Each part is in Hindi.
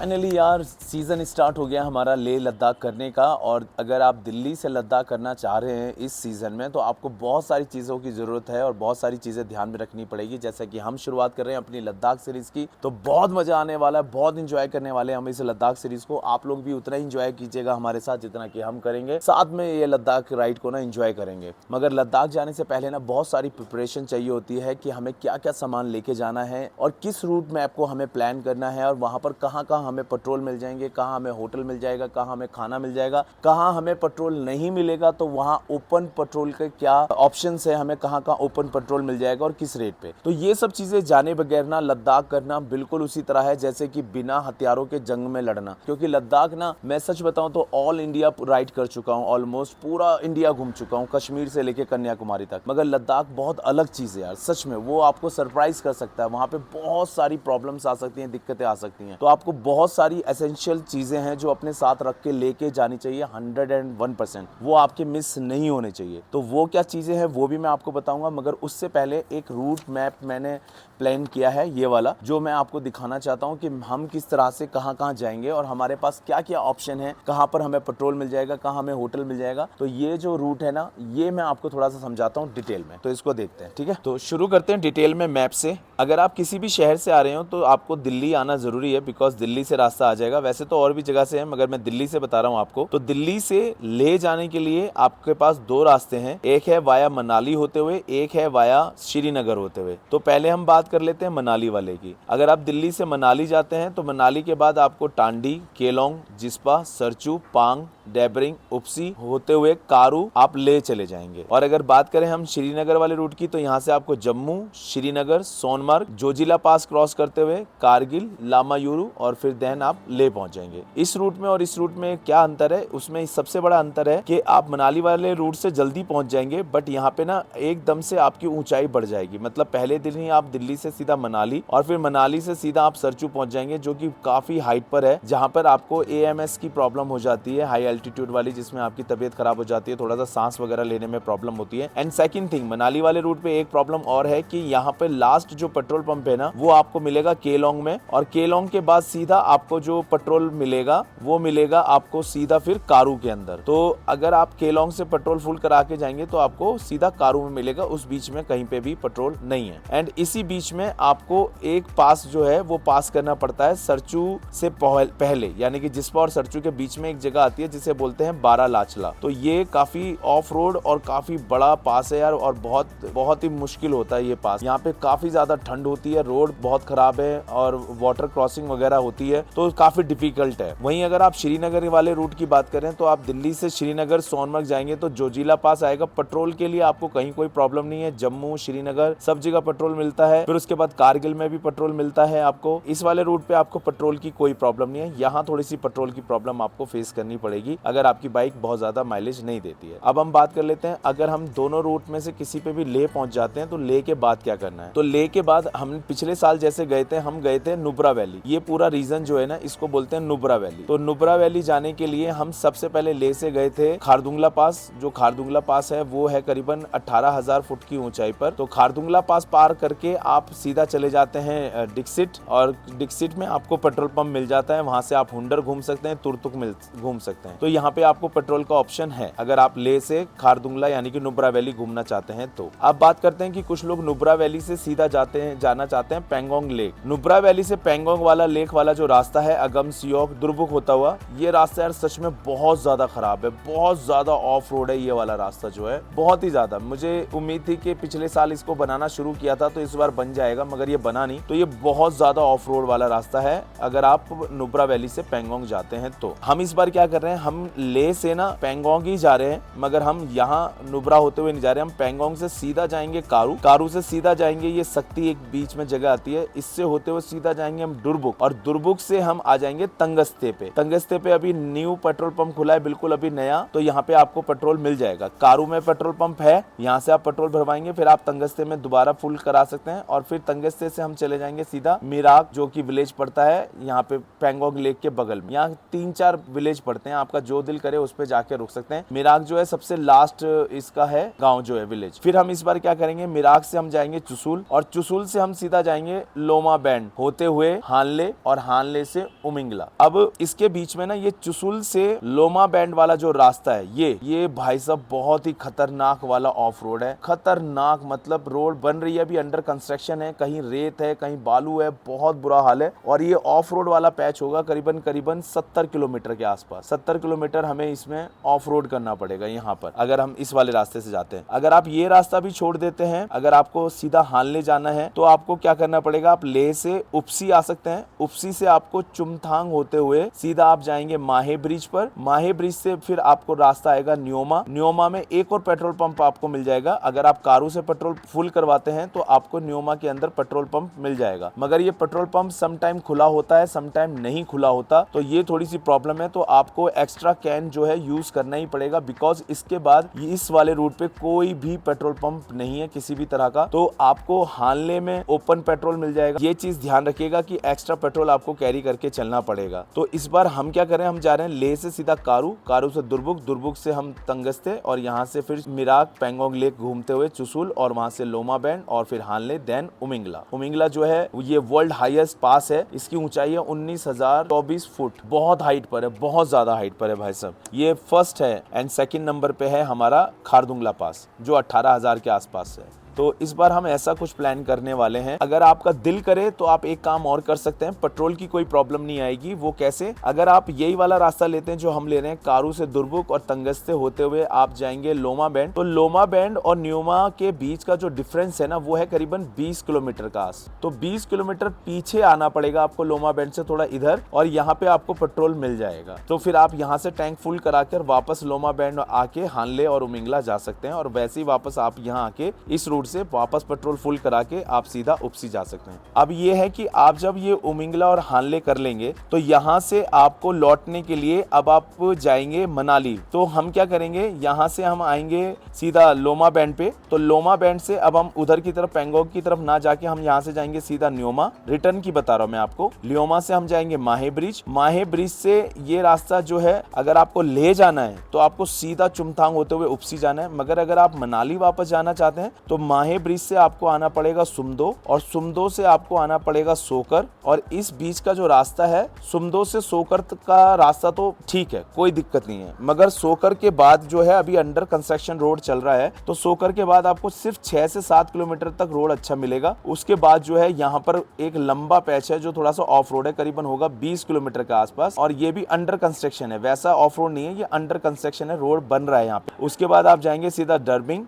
फाइनली यार सीज़न स्टार्ट हो गया हमारा लेह लद्दाख करने का। और अगर आप दिल्ली से लद्दाख करना चाह रहे हैं इस सीज़न में तो आपको बहुत सारी चीज़ों की ज़रूरत है और बहुत सारी चीज़ें ध्यान में रखनी पड़ेगी। जैसा कि हम शुरुआत कर रहे हैं अपनी लद्दाख सीरीज़ की, तो बहुत मज़ा आने वाला है, बहुत इंजॉय करने वाले हैं हम इस लद्दाख सीरीज़ को। आप लोग भी उतना ही इंजॉय कीजिएगा हमारे साथ जितना कि हम करेंगे, साथ में ये लद्दाख राइड को ना इंजॉय करेंगे। मगर लद्दाख जाने से पहले ना बहुत सारी प्रिपरेशन चाहिए होती है कि हमें क्या क्या सामान लेके जाना है और किस रूट मैप को हमें प्लान करना है और वहाँ पर कहाँ कहाँ हमें पेट्रोल मिल जाएंगे, कहाँ हमें होटल मिल जाएगा, कहाँ हमें खाना मिल जाएगा, कहाँ हमें पेट्रोल नहीं मिलेगा तो वहाँ ओपन पेट्रोल के क्या ऑप्शंस है, हमें कहाँ कहाँ ओपन पेट्रोल मिल जाएगा और किस रेट पे। तो ये सब चीजें जाने बगैर ना लद्दाख करना बिल्कुल उसी तरह है जैसे कि बिना हथियारों के जंग में लड़ना। क्योंकि लद्दाख ना मैं सच बताऊं तो ऑल इंडिया राइड कर चुका हूँ, ऑलमोस्ट पूरा इंडिया घूम चुका हूँ, कश्मीर से लेके कन्याकुमारी तक। मगर लद्दाख बहुत अलग चीज है यार, सच में वो आपको सरप्राइज कर सकता है। वहाँ पे बहुत सारी प्रॉब्लम्स आ सकती हैं, दिक्कतें आ सकती हैं, तो आपको बहुत सारी एसेंशियल चीजें हैं जो अपने साथ रख के लेके जानी चाहिए 101%। वो आपके मिस नहीं होने चाहिए। तो वो क्या चीजें हैं वो भी मैं आपको बताऊंगा, मगर उससे पहले एक रूट मैप मैंने प्लान किया है ये वाला, जो मैं आपको दिखाना चाहता हूँ कि हम किस तरह से कहाँ कहाँ जाएंगे और हमारे पास क्या क्या ऑप्शन है, कहाँ पर हमें पेट्रोल मिल जाएगा, कहाँ हमें होटल मिल जाएगा। तो ये जो रूट है ना, ये मैं आपको थोड़ा सा समझाता हूँ डिटेल में, तो इसको देखते हैं। ठीक है, तो शुरू करते हैं डिटेल में मैप से। अगर आप किसी भी शहर से आ रहे हो तो आपको दिल्ली आना जरूरी है, बिकॉज दिल्ली से रास्ता आ जाएगा। वैसे तो और भी जगह से है मगर मैं दिल्ली से बता रहा हूँ आपको। तो दिल्ली से ले जाने के लिए आपके पास दो रास्ते हैं, एक है वाया मनाली होते हुए, एक है वाया श्रीनगर होते हुए। तो पहले हम बात कर लेते हैं मनाली वाले की। अगर आप दिल्ली से मनाली जाते हैं तो मनाली के बाद आपको टांडी, केलोंग, जिस्पा, सरचू, पांग, डेबरिंग, उपसी होते हुए कारू आप ले चले जाएंगे। और अगर बात करें हम श्रीनगर वाले रूट की तो यहाँ से आपको जम्मू, श्रीनगर, सोनमर्ग, जोजिला पास क्रॉस करते हुए कारगिल, लामायूरू और फिर देन आप ले पहुंच जाएंगे। इस रूट में और इस रूट में क्या अंतर है, उसमें सबसे बड़ा अंतर है कि आप मनाली वाले रूट से जल्दी पहुंच जाएंगे, बट यहाँ पे ना एकदम से आपकी ऊंचाई बढ़ जाएगी। मतलब पहले दिन ही आप दिल्ली से सीधा मनाली और फिर मनाली से सीधा आप सरचू पहुंच जाएंगे, जो कि काफी हाइट पर है, जहां पर आपको AMS की प्रॉब्लम हो जाती है, हाई एल्टीट्यूड वाली, जिसमें आपकी तबीयत खराब हो जाती है, थोड़ा सा सांस वगैरह लेने में प्रॉब्लम होती है। एंड सेकंड थिंग, मनाली वाले रूट पे एक प्रॉब्लम और है कि यहाँ पे लास्ट जो पेट्रोल पंप है ना, वो आपको मिलेगा केलोंग में, और केलोंग के बाद सीधा आपको जो पेट्रोल मिलेगा वो मिलेगा आपको सीधा फिर कारू के अंदर। तो अगर आप केलोंग से पेट्रोल फुल करा के जाएंगे तो आपको सीधा कारू में मिलेगा, उस बीच में कहीं पे भी पेट्रोल नहीं है। एंड इसी बीच में आपको एक पास जो है वो पास करना पड़ता है सरचू से पहले, यानी कि जिस्पा और सरचू के बीच में एक जगह आती है जिसे बोलते हैं बारालाचला। तो ये काफी ऑफ रोड और काफी बड़ा पास है यार, और बहुत ही मुश्किल होता है ये पास। यहाँ पे काफी ज्यादा ठंड होती है, रोड बहुत खराब है और वाटर क्रॉसिंग वगैरह होती है, तो काफी डिफिकल्ट है। वहीं अगर आप श्रीनगर वाले रूट की बात करें तो आप दिल्ली से श्रीनगर सोनमर्ग जाएंगे तो जोजिला पास आएगा। पेट्रोल के लिए आपको कहीं कोई प्रॉब्लम नहीं है, जम्मू, श्रीनगर सब जगह पेट्रोल मिलता है। फिर उसके बाद कारगिल में भी पेट्रोल मिलता है आपको। इस वाले रूट पे आपको पेट्रोल की कोई प्रॉब्लम नहीं है। यहाँ थोड़ी सी पेट्रोल की प्रॉब्लम आपको फेस करनी पड़ेगी अगर आपकी बाइक बहुत ज्यादा माइलेज नहीं देती है। अब हम बात कर लेते हैं, अगर हम दोनों रूट में से किसी पे भी ले पहुंच जाते हैं तो ले के बाद क्या करना है। तो ले के बाद हम पिछले साल जैसे गए थे, हम गए थे नुब्रा वैली। ये पूरा रीजन जो है ना, इसको बोलते हैं नुब्रा वैली। तो नुब्रा वैली जाने के लिए हम सबसे पहले ले से गए थे खारदुंगला पास। जो खारदुंगला पास है वो है करीबन 18,000 फुट की ऊंचाई पर। तो खारदुंगला पास पार करके आप सीधा चले जाते हैं डिक्सिट, और डिक्सिट में आपको पेट्रोल पंप मिल जाता है। वहां से आप हुंडर घूम सकते हैं, तुरतुक घूम सकते हैं। तो यहाँ पे आपको पेट्रोल का ऑप्शन है अगर आप ले से खारदुंगला यानी कि नुब्रा वैली घूमना चाहते हैं। तो अब बात करते हैं कि कुछ लोग नुब्रा वैली से सीधा जाना चाहते हैं पेंगोंग लेक। नुब्रा वैली से पेंगोंग वाला लेक वाला जो रास्ता है अगम सियोक दुर्बुक होता हुआ, ये रास्ता यार सच में बहुत ज्यादा खराब है, बहुत ज्यादा ऑफ रोड है ये वाला रास्ता जो है, बहुत ही ज्यादा। मुझे उम्मीद थी कि पिछले साल इसको बनाना शुरू किया था तो इस बार बन जाएगा, मगर ये बना नहीं। तो ये बहुत ज्यादा ऑफ रोड वाला रास्ता है अगर आप नुब्रा वैली से पेंगोंग जाते हैं। तो हम इस बार क्या कर रहे हैं, हम ले से ना पेंगोंग ही जा रहे हैं, मगर हम यहाँ नुब्रा होते हुए नहीं जा रहे। हम पेंगोंग से सीधा जाएंगे कारू, कारू से सीधा जाएंगे ये शक्ति एक बीच में जगह आती है, इससे होते हुए सीधा जाएंगे हम दुर्बुक, और दुर्बुक से हम आ जाएंगे तंगस्ते पे। तंगस्ते पे अभी न्यू पेट्रोल पंप खुला है, बिल्कुल अभी नया, तो यहाँ पे आपको पेट्रोल मिल जाएगा। कारू में पेट्रोल पंप है, यहाँ से आप पेट्रोल भरवाएंगे, फिर आप तंगस्ते में दोबारा फुल करा सकते हैं, और फिर तंगस्ते से हम चले जाएंगे सीधा मिराक, जो कि विलेज पड़ता है यहाँ पे पेंगोंग लेक के बगल में। यहाँ 3-4 विलेज पड़ते हैं, आपका जो दिल करे उस पे जाके रुक सकते हैं। मिराक जो है सबसे लास्ट इसका है गांव जो है विलेज। फिर हम इस बार क्या करेंगे, मिराक से हम जाएंगे चुसूल, और चुसूल से हम सीधा जाएंगे लोमा बैंड होते हुए हानले, और हानले हानले से उमिंगला। अब इसके बीच में ना ये चुसुल से लोमा बैंड वाला जो रास्ता है, ये भाई साहब बहुत ही खतरनाक वाला ऑफ रोड है। खतरनाक मतलब रोड बन रही है, अभी अंडर कंस्ट्रक्शन है, कहीं रेत है, कहीं बालू है, बहुत बुरा हाल है। और ये ऑफ रोड वाला पैच होगा करीबन 70 किलोमीटर के आसपास। 70 किलोमीटर हमें इसमें ऑफ रोड करना पड़ेगा यहाँ पर, अगर हम इस वाले रास्ते से जाते हैं। अगर आप ये रास्ता भी छोड़ देते हैं, अगर आपको सीधा हानले जाना है तो आपको क्या करना पड़ेगा, आप लेह से उपसी आ सकते हैं। उपसी से आपको चुमथांग होते हुए सीधा आप जाएंगे माहे ब्रिज पर। माहे ब्रिज से फिर आपको रास्ता आएगा न्योमा। न्योमा में एक और पेट्रोल पंप आपको मिल जाएगा। अगर आप कारू से पेट्रोल फुल करवाते हैं तो आपको न्योमा के अंदर पेट्रोल पंप मिल जाएगा, मगर ये पेट्रोल पंप सम टाइम खुला होता है, सम टाइम नहीं खुला होता, तो ये थोड़ी सी प्रॉब्लम है। तो आपको एक्स्ट्रा कैन जो है यूज करना ही पड़ेगा, बिकॉज इसके बाद इस वाले रूट पे कोई भी पेट्रोल पंप नहीं है किसी भी तरह का। तो आपको हानले में ओपन पेट्रोल मिल जाएगा। ये चीज ध्यान रखिएगा कि एक्स्ट्रा पेट्रोल आपको कैरी करके चलना पड़ेगा। तो इस बार हम क्या करें, हम जा रहे हैं लेह से सीधा कारू, कारू से दुर्बुक, दुर्बुक से हम तंगस्ते, और यहाँ से फिर मिराक पेंगोंग लेक घूमते हुए चुसुल, और वहां से लोमा बैंड, और फिर हानले, देन उमिंगला। उमिंगला जो है ये वर्ल्ड हाईएस्ट पास है। इसकी ऊंचाई है 19,024 फुट। बहुत हाइट पर है, बहुत ज्यादा हाइट पर है भाई साहब। ये फर्स्ट है एंड सेकंड नंबर पे है हमारा खारदुंगला पास, जो 18,000 के आसपास है। तो इस बार हम ऐसा कुछ प्लान करने वाले हैं। अगर आपका दिल करे तो आप एक काम और कर सकते हैं, पेट्रोल की कोई प्रॉब्लम नहीं आएगी। वो कैसे, अगर आप यही वाला रास्ता लेते हैं जो हम ले रहे हैं, कारू से दुर्बुक और तंगस्ते होते हुए आप जाएंगे लोमा बैंड, तो लोमा बैंड और न्योमा के बीच का जो डिफरेंस है ना, वो है करीबन 20 किलोमीटर का। तो 20 किलोमीटर पीछे आना पड़ेगा आपको लोमा बैंड से थोड़ा इधर, और यहाँ पे आपको पेट्रोल मिल जाएगा। तो फिर आप यहाँ से टैंक फुल कराकर वापस लोमा बैंड आके हानले और उमिंगला जा सकते हैं, और वैसे ही वापस आप यहाँ आके इस रूट से वापस पेट्रोल फुल करा के आप सीधा उपसी जा सकते हैं। अब ये है कि आप जब ये उमिंगला और हानले कर लेंगे तो यहाँ से आपको लौटने के लिए अब आप जाएंगे मनाली। तो हम क्या करेंगे, यहाँ से हम आएंगे सीधा लोमा बैंड पे। तो लोमा बैंड से अब हम उधर की तरफ पेंगोंग की तरफ ना जाके हम यहाँ से जाएंगे सीधा न्योमा। रिटर्न की बता रहा हूँ मैं आपको। न्योमा से हम जाएंगे माहे ब्रिज। माहे ब्रिज से ये रास्ता जो है, अगर आपको ले जाना है तो आपको सीधा चुमथांग होते हुए उपसी जाना है, मगर अगर आप मनाली वापस जाना चाहते हैं तो माहे ब्रिज से आपको आना पड़ेगा सुमदो, और सुमदो से आपको आना पड़ेगा सोकर। और इस बीच का जो रास्ता है, सुमदो से सोकर का रास्ता तो ठीक है, कोई दिक्कत नहीं है, मगर सोकर के बाद जो है अभी अंडर कंस्ट्रक्शन रोड चल रहा है, तो सोकर के बाद आपको सिर्फ 6 से 7 किलोमीटर तक रोड अच्छा मिलेगा। उसके बाद जो है यहाँ पर एक लंबा पैच है जो थोड़ा सा ऑफ रोड है, करीबन होगा 20 किलोमीटर के आसपास, और ये भी अंडर कंस्ट्रक्शन है, वैसा ऑफ रोड नहीं है, ये अंडर कंस्ट्रक्शन है, रोड बन रहा है यहाँ पे। उसके बाद आप जाएंगे सीधा डबरिंग।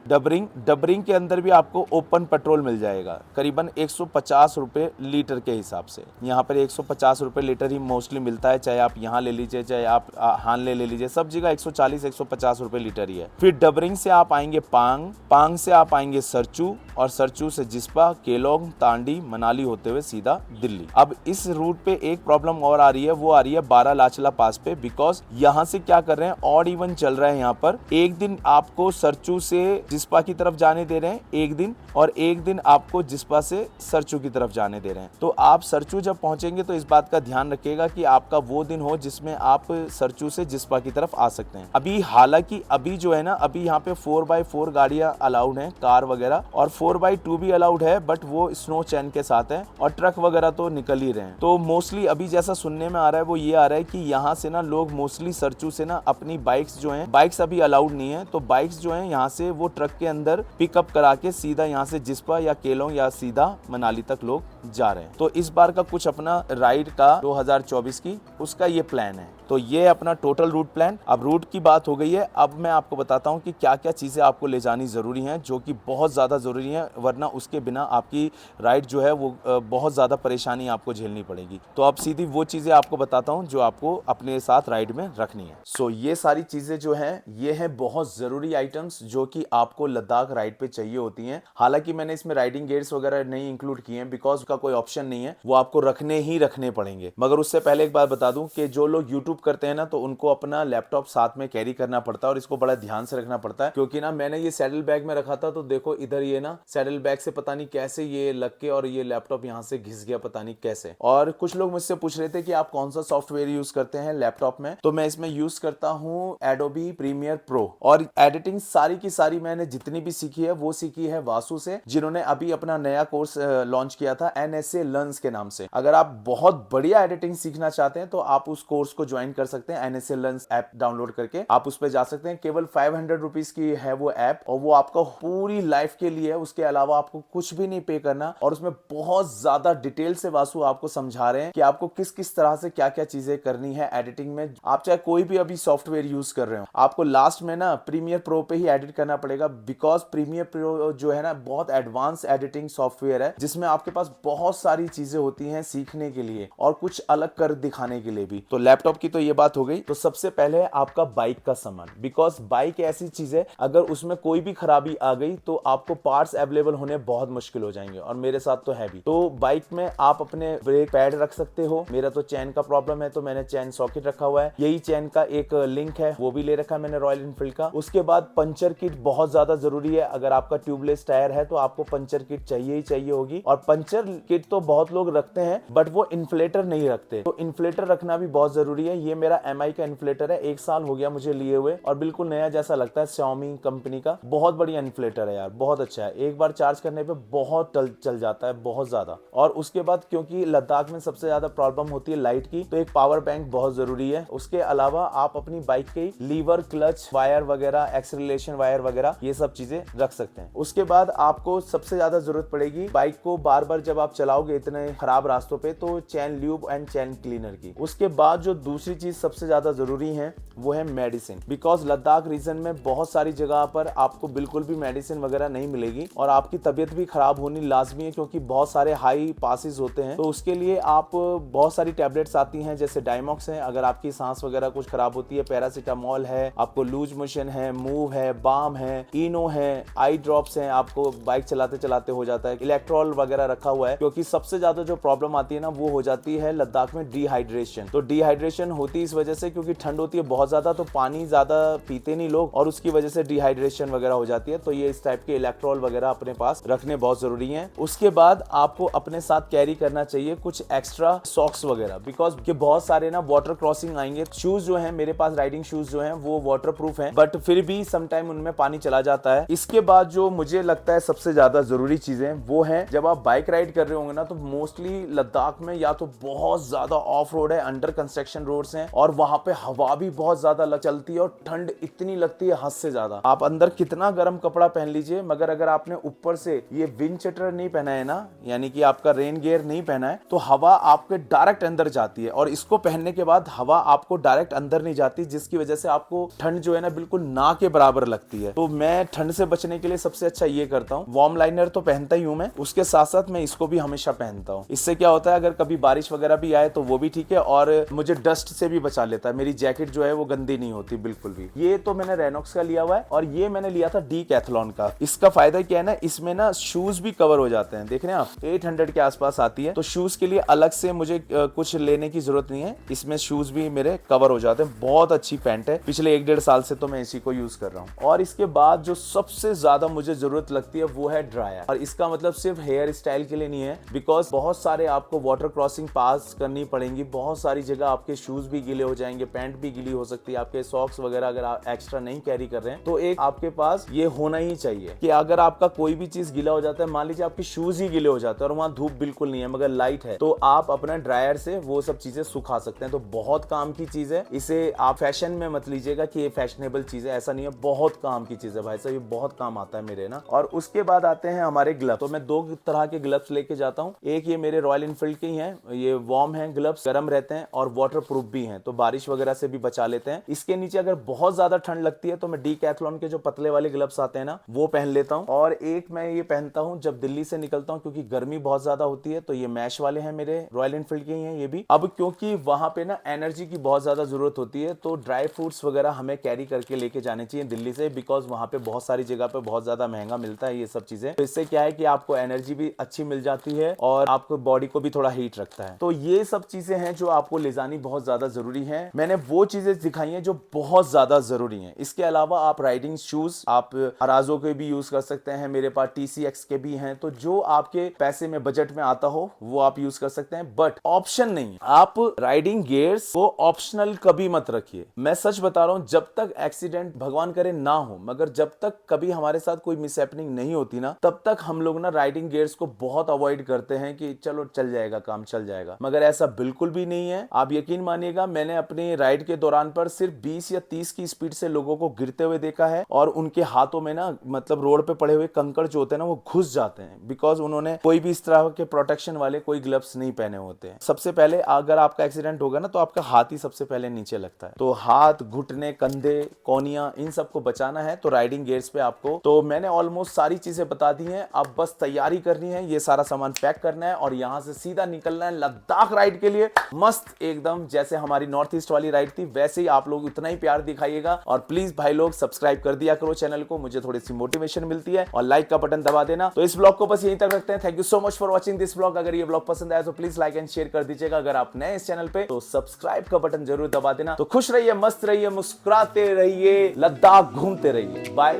डबरिंग के अंदर भी आपको ओपन पेट्रोल मिल जाएगा, करीबन 150 रुपए लीटर के हिसाब से। यहाँ पर 150 रुपए लीटर ही मोस्टली मिलता है, चाहे आप यहाँ ले लीजिए, चाहे आप हानले ले लीजिए, सब जगह 140-150 रुपए लीटर ही है। फिर डबरिंग से आप आएंगे पांग, पांग से आप आएंगे सरचू, और सरचू से जिस्पा, केलोंग, तांडी, मनाली होते हुए सीधा दिल्ली। अब इस रूट पे एक प्रॉब्लम और आ रही है, वो आ रही है बारालाचला पास पे, बिकॉज यहाँ से क्या कर रहे हैं, ऑड इवन चल रहा है यहाँ पर। एक दिन आपको सरचू से जिस्पा की तरफ जाने दे रहे हैं एक दिन, और एक दिन आपको जिस्पा से सरचू की तरफ जाने दे रहे हैं। तो आप सरचू जब पहुंचेंगे तो इस बात का ध्यान रखिएगा कि आपका वो दिन हो जिसमें आप सरचू से जिस्पा की तरफ आ सकते हैं। अभी हालांकि अभी जो है ना, अभी यहाँ पे 4x4 गाड़ियां अलाउड हैं, कार वगैरह, और 4x2 भी अलाउड है, बट वो स्नो चैन के साथ है, और ट्रक वगैरह तो निकल ही रहे हैं। तो मोस्टली अभी जैसा सुनने में आ रहा है वो ये आ रहा है कि यहाँ से ना लोग मोस्टली सरचू से ना अपनी बाइक्स जो हैं, बाइक्स अभी अलाउड नहीं है, तो बाइक्स जो हैं यहाँ से वो ट्रक के अंदर पिकअप करा के सीधा यहाँ से जिस्पा या केलोंग या सीधा मनाली तक लोग जा रहे हैं। तो इस बार का कुछ अपना राइड का 2024 की उसका ये प्लान है। तो ये अपना टोटल रूट प्लान। अब रूट की बात हो गई है, अब मैं आपको बताता हूँ कि क्या क्या चीजें आपको ले जानी जरूरी हैं, जो कि बहुत ज्यादा जरूरी है, वरना उसके बिना आपकी राइड जो है वो बहुत ज्यादा परेशानी आपको झेलनी पड़ेगी। तो अब सीधी वो चीजें आपको बताता हूँ जो आपको अपने साथ राइड में रखनी है। सो ये सारी चीजें जो है, ये है बहुत जरूरी आइटम्स जो कि आपको लद्दाख राइड पे चाहिए होती हैं। हालांकि मैंने इसमें राइडिंग गियर्स वगैरह नहीं इंक्लूड किए हैं, बिकॉज का कोई ऑप्शन नहीं है, वो आपको रखने ही रखने पड़ेंगे। मगर उससे पहले एक बात बता दूं कि जो लोग यूट्यूब करते हैं ना, तो उनको अपना लैपटॉप साथ में कैरी करना पड़ता है, और इसको बड़ा ध्यान से रखना पड़ता है, क्योंकि ना मैंने ये सैडल बैग में रखा था, तो देखो इधर ये ना सैडल बैग से पता नहीं कैसे ये लग के और ये लैपटॉप यहाँ से घिस गया, पता नहीं कैसे। और कुछ लोग मुझसे पूछ रहे थे कि आप कौन सा सॉफ्टवेयर यूज करते हैं लैपटॉप में, तो मैं इसमें यूज करता हूँ एडोबी प्रीमियर प्रो, और एडिटिंग सारी की सारी मैंने जितनी भी सीखी है वो सीखी है वासु से, जिन्होंने अभी अपना नया कोर्स लॉन्च किया था NSA Learns के नाम से। अगर आप बहुत बढ़िया एडिटिंग सीखना चाहते हैं तो आप उस कोर्स को ज्वाइन कर सकते हैं। NSA Learns ऐप डाउनलोड करके आप उस पर जा सकते हैं। केवल 500 रुपीज की है वो ऐप और वो आपका पूरी लाइफ के लिए है। उसके अलावा आपको कुछ भी नहीं पे करना और उसमें बहुत ज्यादा डिटेल से वासु आपको समझा रहे हैं कि आपको किस किस तरह से क्या क्या चीजें करनी है एडिटिंग में। आप चाहे कोई भी अभी सॉफ्टवेयर यूज कर रहे हो, आपको लास्ट में ना प्रीमियर प्रो पे ही एडिट करना पड़ेगा, बिकॉज प्रीमियर प्रो जो है ना बहुत एडवांस एडिटिंग सॉफ्टवेयर है जिसमें आपके पास बहुत सारी चीजें होती हैं सीखने के लिए और कुछ अलग कर दिखाने के लिए भी। तो लैपटॉप की तो ये बात हो गई। तो सबसे पहले आपका बाइक का सामान, बिकॉज बाइक ऐसी चीज है अगर उसमें कोई भी खराबी आ गई तो आपको पार्ट्स अवेलेबल होने बहुत मुश्किल हो जाएंगे और मेरे साथ तो है भी। तो बाइक में आप अपने ब्रेक पैड रख सकते हो। मेरा तो चैन का प्रॉब्लम है तो मैंने चैन सॉकेट रखा हुआ है, यही चैन का एक लिंक है वो भी ले रखा है मैंने रॉयल एनफील्ड का। उसके बाद पंचर किट बहुत ज्यादा जरूरी है। अगर आपका ट्यूबलेस टायर है तो आपको पंचर किट चाहिए ही चाहिए होगी। और पंचर किट तो बहुत लोग रखते हैं बट वो इन्फ्लेटर नहीं रखते, तो इन्फ्लेटर रखना भी बहुत जरूरी है। ये मेरा MI का इन्फ्लेटर है, 1 साल हो गया मुझे लिए हुए और बिल्कुल नया जैसा लगता है। Xiaomi कंपनी का बहुत बढ़िया इन्फ्लेटर है यार, बहुत अच्छा है। एक बार चार्ज करने पे बहुत चल जाता है, बहुत ज्यादा। और उसके बाद क्योंकि लद्दाख में सबसे ज्यादा प्रॉब्लम होती है लाइट की, तो एक पावर बैंक बहुत जरूरी है। उसके अलावा आप अपनी बाइक के लीवर, क्लच, वायर वगैरह, एक्सेलरेशन वायर वगैरह ये सब चीजें रख सकते हैं। उसके बाद आपको सबसे ज्यादा जरूरत पड़ेगी बाइक को बार बार जब आप चलाओगे इतने खराब रास्तों पे, तो चैन ल्यूब एंड चैन क्लीनर की। उसके बाद जो दूसरी चीज सबसे ज्यादा जरूरी है वो है मेडिसिन, बिकॉज लद्दाख रीजन में बहुत सारी जगह पर आपको बिल्कुल भी मेडिसिन वगैरह नहीं मिलेगी और आपकी तबीयत भी खराब होनी लाजमी है क्योंकि बहुत सारे हाई पासेस होते हैं। तो उसके लिए आप बहुत सारी टैबलेट्स आती हैं जैसे डायमॉक्स है, अगर आपकी सांस वगैरह कुछ खराब होती है, पैरासीटामोल है, आपको लूज मोशन है, मूव है, बाम है, इनो है, आई ड्रॉप्स हैं, आपको बाइक चलाते चलाते हो जाता है, इलेक्ट्रॉल वगैरह रखा हुआ है। क्योंकि सबसे ज्यादा जो प्रॉब्लम आती है ना वो हो जाती है लद्दाख में डिहाइड्रेशन। तो डिहाइड्रेशन होती है इस वजह से क्योंकि ठंड होती है बहुत ज्यादा, तो पानी ज्यादा पीते नहीं लोग और उसकी वजह से डिहाइड्रेशन वगैरह हो जाती है। तो ये इस टाइप के इलेक्ट्रॉल वगैरह अपने पास रखने बहुत जरूरी है। उसके बाद आपको अपने साथ कैरी करना चाहिए कुछ एक्स्ट्रा सॉक्स वगैरह, बिकॉज कि बहुत सारे ना वाटर क्रॉसिंग आएंगे। शूज जो है मेरे पास, राइडिंग शूज जो है वो वाटर प्रूफ है बट फिर भी समटाइम उनमें पानी चला जाता है। इसके बाद जो मुझे लगता है सबसे ज्यादा जरूरी चीजें वो है, जब आप बाइक राइड कर रहे होंगे ना तो मोस्टली लद्दाख में या तो बहुत ज्यादा ऑफ रोड है, अंडर कंस्ट्रक्शन रोड्स हैं और वहां पे हवा भी बहुत ज्यादा चलती है और ठंड इतनी लगती है हद से ज्यादा। आप अंदर कितना गर्म कपड़ा पहन लीजिए मगर अगर आपने ऊपर से ये विंड चटर नहीं पहना है ना, यानी कि आपका रेन गियर नहीं पहना है, तो हवा आपके डायरेक्ट अंदर जाती है और इसको पहनने के बाद हवा आपको डायरेक्ट अंदर नहीं जाती, जिसकी वजह से आपको ठंड जो है ना बिल्कुल ना के बराबर लगती है। तो मैं ठंड से बचने के लिए सबसे अच्छा ये करता हूँ, वार्म लाइनर तो पहनता ही हूँ मैं, उसके साथ साथ मैं इसको भी हमेशा पहनता हूँ। इससे क्या होता है अगर कभी बारिश वगैरह भी आए तो वो भी ठीक है और मुझे डस्ट से भी बचा लेता है। मेरी जैकेट जो है वो गंदी नहीं होती बिल्कुल भी। ये तो मैंने रेनॉक्स का लिया हुआ है और ये मैंने लिया था डीकैथलॉन का। इसका फायदा क्या है ना, इसमें ना शूज भी कवर हो जाते हैं। देख रहे हैं आप 800 के आसपास आती है, तो शूज के लिए अलग से मुझे कुछ लेने की जरूरत नहीं है, इसमें शूज भी मेरे कवर हो जाते हैं। बहुत अच्छी पैंट है, पिछले 1-1.5 साल से तो मैं इसी को यूज कर रहा हूँ। और इसके बाद जो सबसे ज्यादा मुझे जरूरत लगती है वो है ड्रायर। और इसका मतलब सिर्फ हेयर स्टाइल के लिए नहीं है, बिकॉज बहुत सारे आपको वाटर क्रॉसिंग पास करनी पड़ेंगी, बहुत सारी जगह आपके शूज भी गीले हो जाएंगे, पैंट भी गीली हो सकती है, आपके सॉक्स वगैरह अगर आप एक्स्ट्रा नहीं कैरी कर रहे हैं तो एक आपके पास ये होना ही चाहिए कि अगर आपका कोई भी चीज गीला हो जाता है, मान लीजिए आपके शूज ही गीले हो जाते हैं और वहां धूप बिल्कुल नहीं है मगर लाइट है, तो आप अपना ड्रायर से वो सब चीजें सुखा सकते हैं। तो बहुत काम की चीज है, इसे आप फैशन में मत लीजिएगा कि ये फैशनेबल चीज है, ऐसा नहीं है, बहुत काम की चीज है भाई साहब, ये बहुत काम आता है मेरे ना। और उसके बाद आते हैं हमारे ग्लव्स। तो मैं 2 तरह के ग्लव्स लेके जाता हूँ, एक ये मेरे रॉयल एनफील्ड के ही हैं, ये वार्म हैं ग्लव्स, गर्म रहते हैं और वाटर प्रूफ भी हैं, तो बारिश वगैरह से भी बचा लेते हैं। इसके नीचे अगर बहुत ज्यादा ठंड लगती है तो मैं डीकैथलॉन के जो पतले वाले ग्लव्स आते हैं ना वो पहन लेता हूँ। और एक मैं ये पहनता हूँ जब दिल्ली से निकलता हूँ क्योंकि गर्मी बहुत ज्यादा होती है, तो ये मैश वाले हैं मेरे रॉयल एनफील्ड के ही हैं ये भी। अब क्योंकि वहां पे ना एनर्जी की बहुत ज्यादा जरूरत होती है तो ड्राई फ्रूट्स वगैरह हमें कैरी करके लेके जाने चाहिए दिल्ली से, बिकॉज वहां पे बहुत सारी जगह पे बहुत ज्यादा महंगा मिलता है ये सब चीजें। तो इससे क्या है कि आपको एनर्जी भी अच्छी मिल जाती है और आपको बॉडी को भी थोड़ा हीट रखता है। तो ये सब चीजें हैं जो आपको ले जानी बहुत ज्यादा जरूरी है। मैंने वो चीजें दिखाई हैं जो बहुत ज्यादा जरूरी हैं। इसके अलावा आप राइडिंग शूज आप अराजो के भी यूज कर सकते हैं, मेरे पास TCX के भी हैं, तो जो आपके पैसे में बजट में आता हो वो आप यूज कर सकते हैं, बट ऑप्शन नहीं। आप राइडिंग गियर्स को ऑप्शनल कभी मत रखिए। मैं सच बता रहा हूं, जब तक एक्सीडेंट भगवान करे ना हो, मगर जब तक कभी हमारे साथ कोई मिसहैपनिंग नहीं होती ना, तब तक हम लोग ना राइडिंग गियर्स को बहुत अवॉइड करते हैं कि चलो चल जाएगा, काम चल जाएगा, मगर ऐसा बिल्कुल भी नहीं है। आप यकीन मानिएगा, मैंने अपनी राइड के दौरान पर सिर्फ 20 या 30 की स्पीड से लोगों को गिरते हुए देखा है, और उनके हाथों में ना मतलब रोड पे पड़े हुए कंकड़ जो होते हैं ना वो घुस जाते हैं, बिकॉज उन्होंने कोई भी इस तरह के प्रोटेक्शन वाले कोई ग्लव्स नहीं पहने होते हैं। सबसे पहले अगर आपका एक्सीडेंट होगा ना, तो आपका हाथ ही सबसे पहले नीचे लगता है, तो हाथ, घुटने, कंधे, कोनिया, इन सबको बचाना है तो राइडिंग गियर्स पे आपको, तो मैंने ऑलमोस्ट सारी चीजें बता दी हैं। अब बस तैयारी करनी है, ये सारा सामान पैक करना है और यहां से सीधा निकलना है लद्दाख राइड के लिए। मस्त एकदम जैसे हमारी नॉर्थ ईस्ट वाली राइड थी वैसे ही आप लोग उतना ही प्यार दिखाइएगा, और प्लीज भाई लोग सब्सक्राइब कर दिया करो चैनल को, मुझे थोड़ी सी मोटिवेशन मिलती है, और लाइक का बटन दबा देना। तो इस ब्लॉग को बस यहीं तक रखते हैं। Thank you so much for watching this blog. अगर ये ब्लॉग पसंद आया तो प्लीज लाइक एंड शेयर कर दीजिएगा। अगर आप नए इस चैनल पे तो सब्सक्राइब का बटन जरूर दबा देना। तो खुश रहिए, मस्त रहिए, मुस्कुराते रहिए, लद्दाख घूमते रहिए। Bye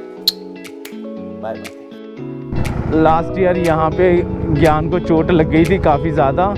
bye bye. Last year यहाँ पे ज्ञान को चोट लग गई थी काफ़ी ज़्यादा,